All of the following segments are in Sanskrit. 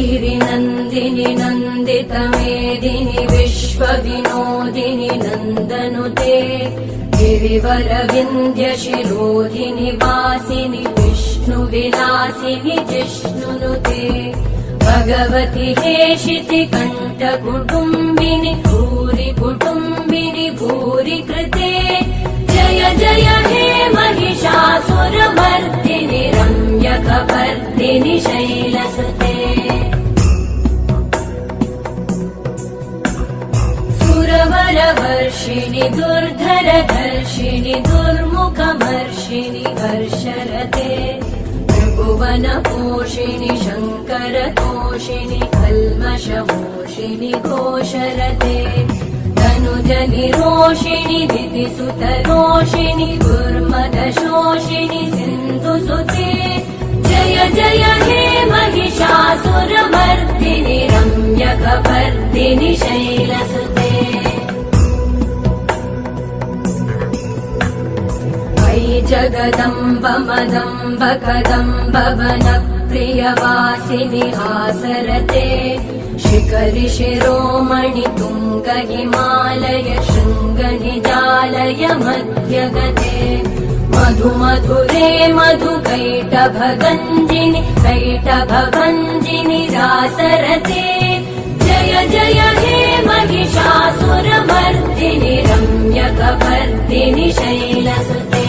गिरिनन्दिनि नन्दितमेदिनि विश्वविनोदिनि नन्दनुते गिरिवरविन्ध्यशिरोधिनि वासिनि विष्णुविलासिनि जिष्णुनुते भगवति हेशिति कण्ठकुटुम्बिनि भूरि कुटुम्बिनि भूरि कृते जय जय हे महिषासुरमर्दिनि रम्यकपर्दिनि शैलसुते सुरवरवर्षिणि दुर्धरधर्षिणि दुर्मुखमर्षिणि हर्षरते त्रिभुवनपोषिणि शङ्करतोषिणि कल्मषमोषिणि घोषरते तनुजनिरोषिणि दितिसुतरोषिणि दुर्मदशोषिणि सिन्धुसुते जय जय हे महिषासुरमर्दिनि रम्यकपर्दिनि शैलसुते अयि जगदम्ब मदम्ब कदम्ब वनप्रियवासिनि हासरते शिखरि शिरोमणि तुङ्ग हिमालय शृङ्ग निजालय मध्यगते मधु मधुरे मधुकैटभगञ्जिनि कैटभभञ्जिनि रासरते जय जय हे महिषासुरमर्दिनि रम्यकपर्दिनि शैलसुते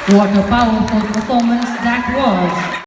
What a powerful performance that was.